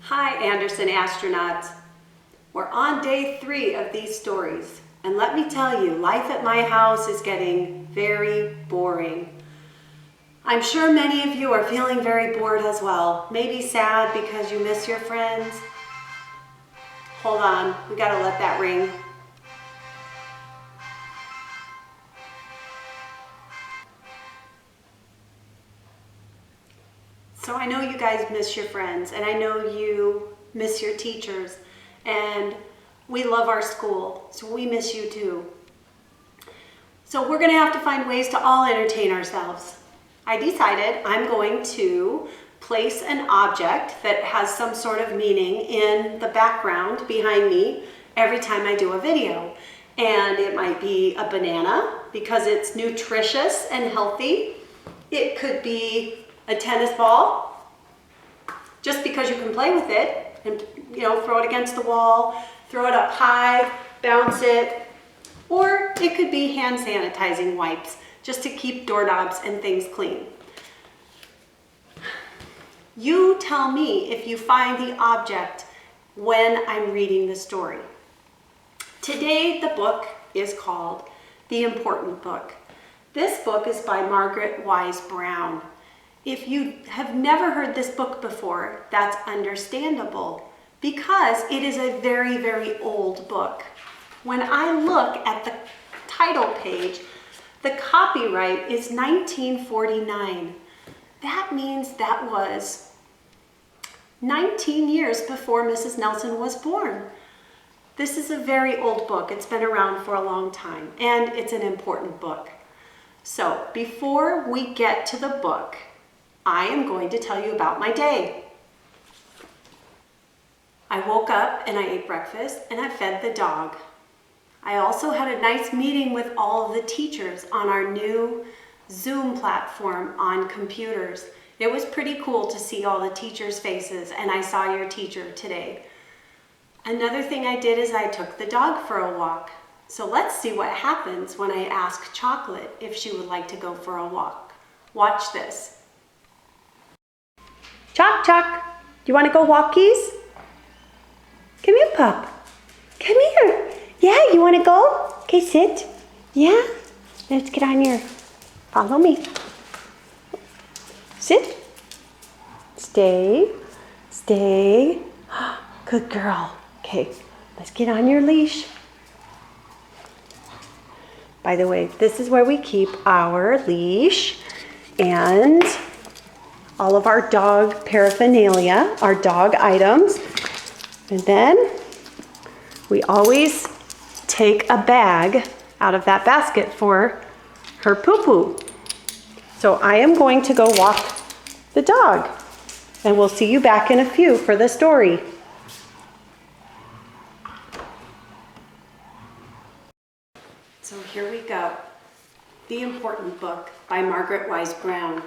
Hi, Anderson astronauts. We're on day 3 of these stories, and let me tell you, life at my house is getting very boring. I'm sure many of you are feeling very bored as well, maybe sad because you miss your friends. Hold on, we gotta let that ring. So I know you guys miss your friends, and I know you miss your teachers, and we love our school, so we miss you too. So we're gonna have to find ways to all entertain ourselves. I decided I'm going to place an object that has some sort of meaning in the background behind me every time I do a video. And it might be a banana because it's nutritious and healthy. It could be a tennis ball, just because you can play with it and throw it against the wall, throw it up high, bounce it. Or it could be hand sanitizing wipes, just to keep doorknobs and things clean. You tell me if you find the object when I'm reading the story. Today, the book is called The Important Book. This book is by Margaret Wise Brown. If you have never heard this book before, that's understandable because it is a very, very old book. When I look at the title page, the copyright is 1949. That means that was 19 years before Mrs. Nelson was born. This is a very old book. It's been around for a long time, and it's an important book. So before we get to the book, I am going to tell you about my day. I woke up and I ate breakfast and I fed the dog. I also had a nice meeting with all of the teachers on our new Zoom platform on computers. It was pretty cool to see all the teachers' faces, and I saw your teacher today. Another thing I did is I took the dog for a walk. So let's see what happens when I ask Chocolate if she would like to go for a walk. Watch this. Choc, do you want to go walkies? Come here, pup. Come here. Yeah, you want to go? Okay, sit. Yeah, let's get on your, follow me. Sit. Stay. Good girl. Okay, let's get on your leash. By the way, this is where we keep our leash and all of our dog paraphernalia, our dog items. And then we always take a bag out of that basket for her poo-poo. So I am going to go walk the dog, and we'll see you back in a few for the story. So here we go. The Important Book by Margaret Wise Brown.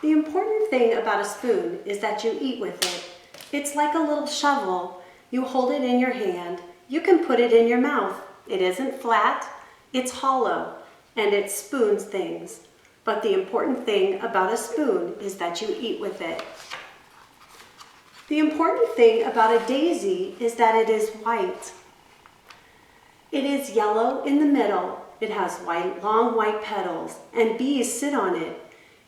The important thing about a spoon is that you eat with it. It's like a little shovel. You hold it in your hand. You can put it in your mouth. It isn't flat, it's hollow, and it spoons things. But the important thing about a spoon is that you eat with it. The important thing about a daisy is that it is white. It is yellow in the middle. It has long white petals, and bees sit on it.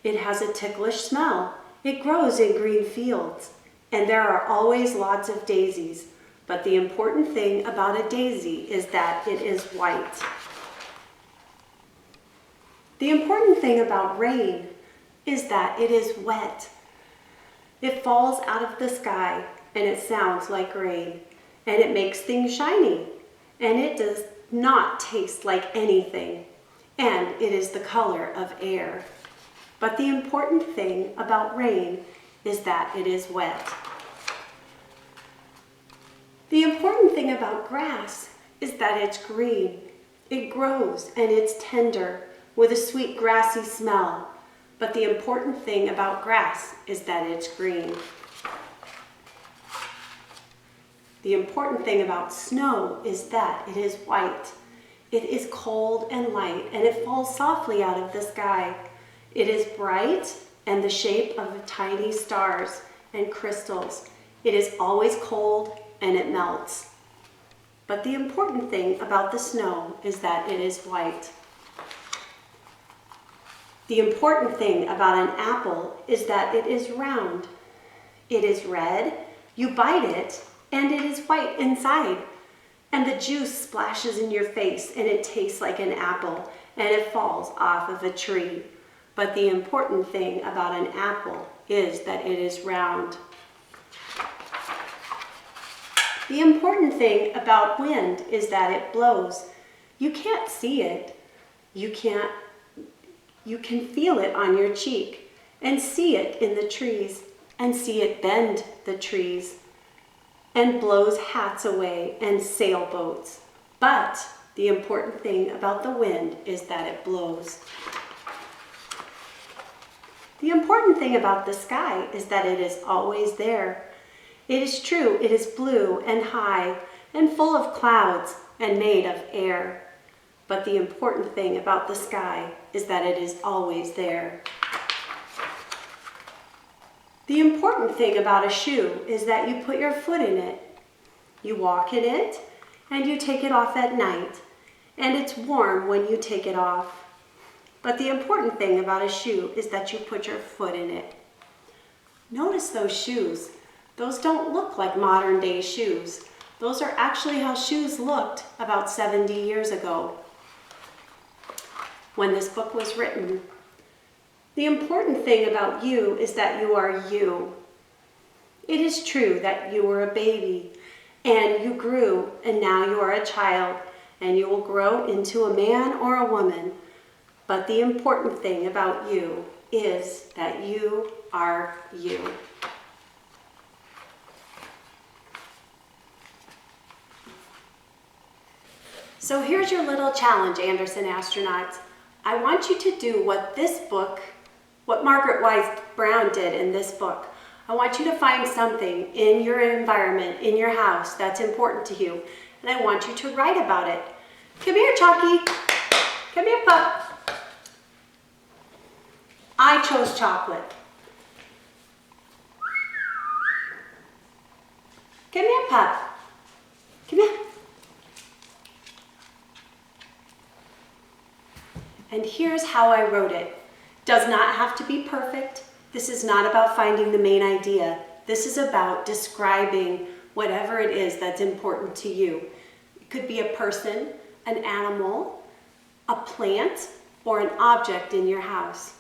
It has a ticklish smell. It grows in green fields. And there are always lots of daisies. But the important thing about a daisy is that it is white. The important thing about rain is that it is wet. It falls out of the sky and it sounds like rain. And it makes things shiny. And it does not taste like anything. And it is the color of air. But the important thing about rain is that it is wet. The important thing about grass is that it's green. It grows and it's tender with a sweet grassy smell. But the important thing about grass is that it's green. The important thing about snow is that it is white. It is cold and light, and it falls softly out of the sky. It is bright and the shape of tiny stars and crystals. It is always cold and it melts. But the important thing about the snow is that it is white. The important thing about an apple is that it is round. It is red, you bite it, and it is white inside. And the juice splashes in your face and it tastes like an apple and it falls off of a tree. But the important thing about an apple is that it is round. The important thing about wind is that it blows. You can't see it. You can feel it on your cheek and see it in the trees and see it bend the trees and blows hats away and sailboats. But the important thing about the wind is that it blows. The important thing about the sky is that it is always there. It is true, it is blue and high and full of clouds and made of air. But the important thing about the sky is that it is always there. The important thing about a shoe is that you put your foot in it. You walk in it and you take it off at night. And it's warm when you take it off. But the important thing about a shoe is that you put your foot in it. Notice those shoes. Those don't look like modern day shoes. Those are actually how shoes looked about 70 years ago when this book was written. The important thing about you is that you are you. It is true that you were a baby and you grew and now you are a child and you will grow into a man or a woman. But the important thing about you is that you are you. So here's your little challenge, Anderson astronauts. I want you to do what Margaret Wise Brown did in this book. I want you to find something in your environment, in your house, that's important to you. And I want you to write about it. Come here, Chalky. Come here, pup. I chose chocolate. Come here, pup. Come here. And here's how I wrote it. Does not have to be perfect. This is not about finding the main idea. This is about describing whatever it is that's important to you. It could be a person, an animal, a plant, or an object in your house.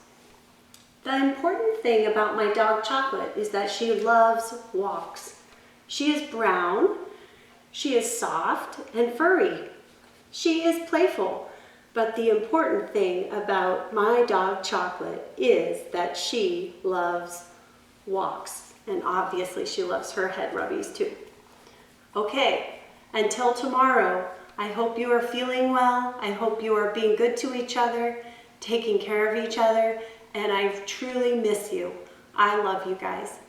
The important thing about my dog Chocolate is that she loves walks. She is brown, she is soft and furry. She is playful. But the important thing about my dog Chocolate is that she loves walks. And obviously she loves her head rubbies too. Okay, until tomorrow, I hope you are feeling well. I hope you are being good to each other, taking care of each other, and I truly miss you. I love you guys.